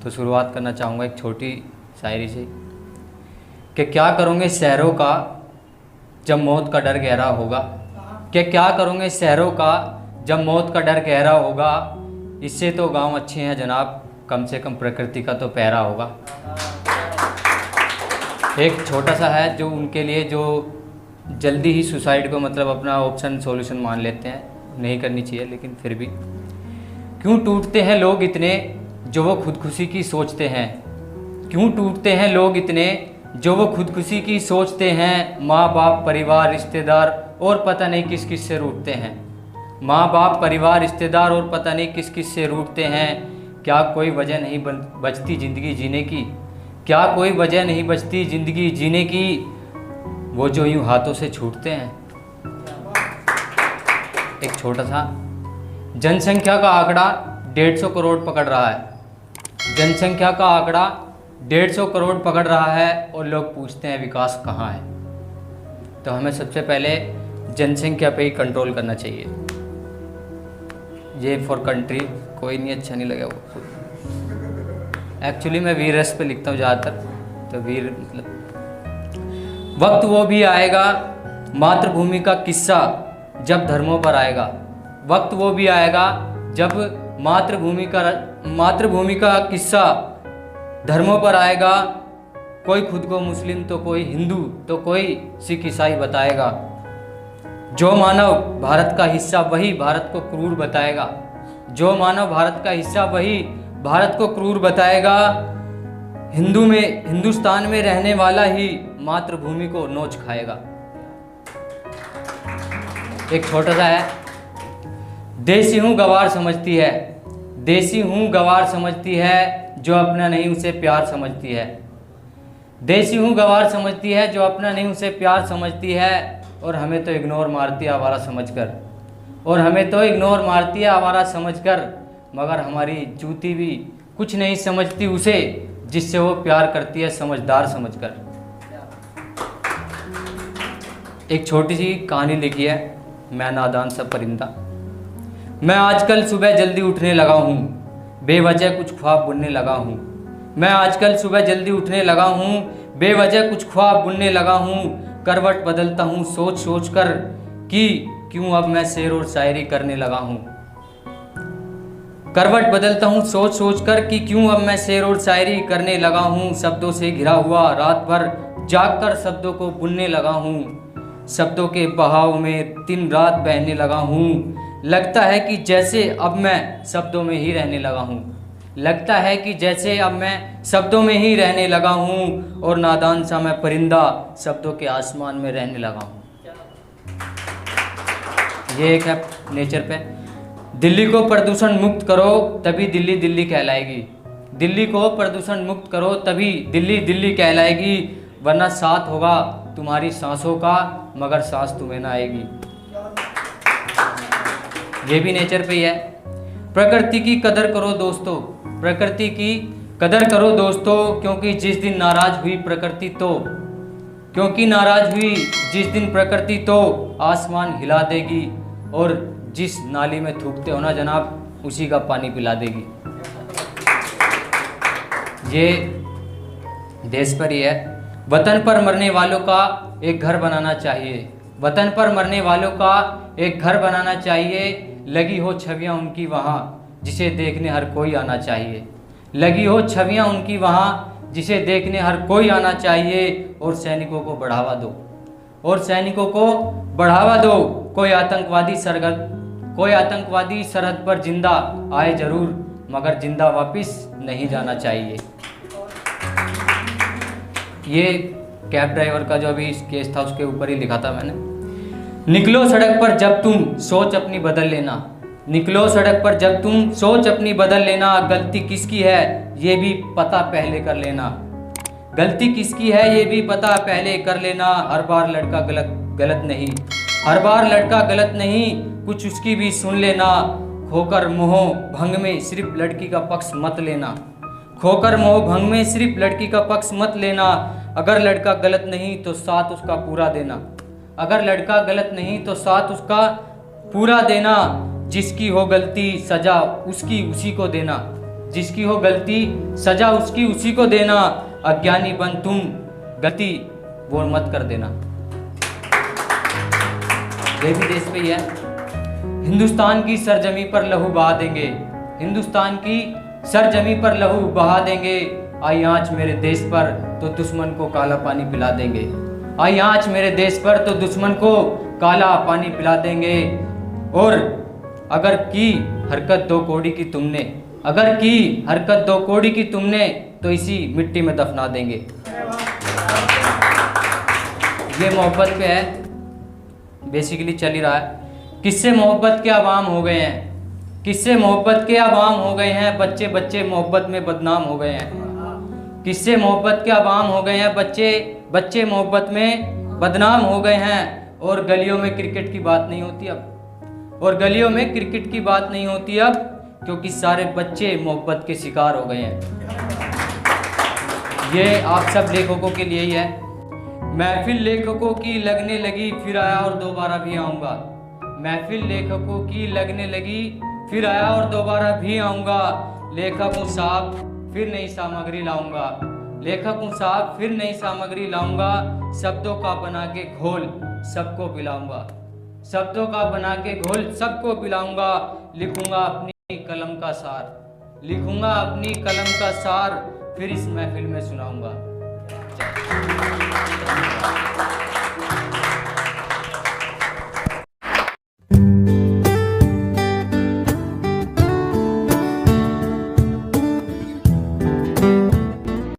तो शुरुआत करना चाहूँगा एक छोटी शायरी से कि क्या करोगे शहरों का जब मौत का डर गहरा होगा, कि क्या करोगे शहरों का जब मौत का डर गहरा होगा, इससे तो गांव अच्छे हैं जनाब, कम से कम प्रकृति का तो पहरा होगा। एक छोटा सा है जो उनके लिए जो जल्दी ही सुसाइड को मतलब अपना ऑप्शन सॉल्यूशन मान लेते हैं, नहीं करनी चाहिए लेकिन फिर भी। क्यों टूटते हैं लोग इतने जो वो खुदकुशी की सोचते हैं, क्यों टूटते हैं लोग इतने जो वो खुदकुशी की सोचते हैं। माँ बाप परिवार रिश्तेदार और पता नहीं किस किस से रूठते हैं, माँ बाप परिवार रिश्तेदार और पता नहीं किस किस से रूठते हैं। क्या कोई वजह नहीं बचती ज़िंदगी जीने की, क्या कोई वजह नहीं बचती ज़िंदगी जीने की, वो जो यूँ हाथों से छूटते हैं। एक छोटा सा जनसंख्या का आंकड़ा 150 करोड़ पकड़ रहा है, जनसंख्या का आंकड़ा 150 करोड़ पकड़ रहा है और लोग पूछते हैं विकास कहाँ है। तो हमें सबसे पहले जनसंख्या पे ही कंट्रोल करना चाहिए। ये फॉर कंट्री कोई नहीं अच्छा नहीं लगा वो। एक्चुअली मैं वीर रस पे लिखता हूँ ज़्यादातर, तो वीर मतलब वक्त वो भी आएगा मातृभूमि का किस्सा जब धर्मों पर आएगा, वक्त वो भी आएगा जब मातृभूमि का किस्सा धर्मों पर आएगा। कोई खुद को मुस्लिम तो कोई हिंदू तो कोई सिख ईसाई बताएगा। जो मानव भारत का हिस्सा वही भारत को क्रूर बताएगा, जो मानव भारत का हिस्सा वही भारत को क्रूर बताएगा। हिंदुस्तान में रहने वाला ही मातृभूमि को नोच खाएगा। एक छोटा सा है, देसी हूँ गवार समझती है, देसी हूँ गवार समझती है, जो अपना नहीं उसे प्यार समझती है। देसी हूँ गवार समझती है, जो अपना नहीं उसे प्यार समझती है। और हमें तो इग्नोर मारती है आवारा समझकर, और हमें तो इग्नोर मारती है आवारा समझकर, मगर हमारी जूती भी कुछ नहीं समझती उसे जिससे वो प्यार करती है समझदार समझकर। एक छोटी सी कहानी लिखी है, मैं नादान सा परिंदा। मैं आजकल सुबह जल्दी उठने लगा हूँ, बेवजह कुछ ख्वाब बुनने लगा हूँ। मैं आजकल सुबह जल्दी उठने लगा हूँ, बेवजह कुछ ख्वाब बुनने लगा हूँ। करवट बदलता हूँ सोच सोच कर कि क्यों अब मैं शेर और शायरी करने लगा हूँ। करवट बदलता हूँ सोच सोच कर कि क्यों अब मैं शेर और शायरी करने लगा हूँ। शब्दों से घिरा हुआ रात भर जाग कर शब्दों को बुनने लगा हूँ। शब्दों के बहाव में दिन रात बहने लगा हूँ। लगता है कि जैसे अब मैं शब्दों में ही रहने लगा हूँ, लगता है कि जैसे अब मैं शब्दों में ही रहने लगा हूँ। और नादान सा मैं परिंदा शब्दों के आसमान में रहने लगा हूँ। ये एक है नेचर पे। दिल्ली को प्रदूषण मुक्त करो तभी दिल्ली दिल्ली कहलाएगी, दिल्ली को प्रदूषण मुक्त करो तभी दिल्ली दिल्ली कहलाएगी। वरना साथ होगा तुम्हारी सांसों का मगर सांस तुम्हें ना आएगी। ये भी नेचर पे ही है। प्रकृति की कदर करो दोस्तों, प्रकृति की कदर करो दोस्तों, क्योंकि जिस दिन नाराज हुई प्रकृति तो, क्योंकि नाराज हुई जिस दिन प्रकृति तो आसमान हिला देगी। और जिस नाली में थूकते हो ना जनाब उसी का पानी पिला देगी। ये देश पर ही है। वतन पर मरने वालों का एक घर बनाना चाहिए, वतन पर मरने वालों का एक घर बनाना चाहिए। लगी हो छवियाँ उनकी वहाँ जिसे देखने हर कोई आना चाहिए, लगी हो छवियाँ उनकी वहाँ जिसे देखने हर कोई आना चाहिए। और सैनिकों को बढ़ावा दो, और सैनिकों को बढ़ावा दो। कोई आतंकवादी सरहद पर जिंदा आए जरूर, मगर जिंदा वापस नहीं जाना चाहिए। ये कैब ड्राइवर का जो अभी केस था उसके ऊपर ही लिखा था मैंने। निकलो सड़क पर जब तुम सोच अपनी बदल लेना, निकलो सड़क पर जब तुम सोच अपनी बदल लेना। गलती किसकी है ये भी पता पहले कर लेना, गलती किसकी है ये भी पता पहले कर लेना। हर बार लड़का गलत नहीं, हर बार लड़का गलत नहीं, कुछ उसकी भी सुन लेना। खोकर मोह भंग में सिर्फ लड़की का पक्ष मत लेना, खोकर मोह भंग में सिर्फ लड़की का पक्ष मत लेना। अगर लड़का गलत नहीं तो साथ उसका पूरा देना, अगर लड़का गलत नहीं तो साथ उसका पूरा देना। जिसकी हो गलती सजा उसकी उसी को देना, जिसकी हो गलती सजा उसकी उसी को देना, अज्ञानी बन तुम गलती वो मत कर देना। ये भी देश पे ही है। हिंदुस्तान की सरजमी पर लहू बहा देंगे, हिंदुस्तान की सरजमी पर लहू बहा देंगे, आई आँच मेरे देश पर तो दुश्मन को काला पानी पिला देंगे, आई आँच मेरे देश पर तो दुश्मन को काला पानी पिला देंगे। और अगर की हरकत दो कौड़ी की तुमने, अगर की हरकत दो कौड़ी की तुमने, तो इसी मिट्टी में दफना देंगे। ये मोहब्बत पे है, बेसिकली चल ही रहा है। किससे मोहब्बत के अवाम हो गए हैं, किससे मोहब्बत के अवाम हो गए हैं, बच्चे बच्चे मोहब्बत में बदनाम हो गए हैं। किससे मोहब्बत के अवाम हो गए हैं, बच्चे बच्चे मोहब्बत में बदनाम हो गए हैं। और गलियों में क्रिकेट की बात नहीं होती अब, और गलियों में क्रिकेट की बात नहीं होती अब, क्योंकि सारे बच्चे मोहब्बत के शिकार हो गए हैं। ये आप सब लेखकों के लिए ही है। महफिल लेखकों की लगने लगी, फिर आया और दोबारा भी आऊँगा। महफिल लेखकों की लगने लगी, फिर आया और दोबारा भी आऊँगा। लेखक हूँ साहब फिर नई सामग्री लाऊंगा, लेखक हूँ साहब फिर नई सामग्री लाऊंगा। शब्दों का बना के घोल सबको पिलाऊंगा, शब्दों का बना के घोल सबको पिलाऊंगा। लिखूंगा अपनी कलम का सार, लिखूंगा अपनी कलम का सार, फिर इस महफिल में सुनाऊंगा।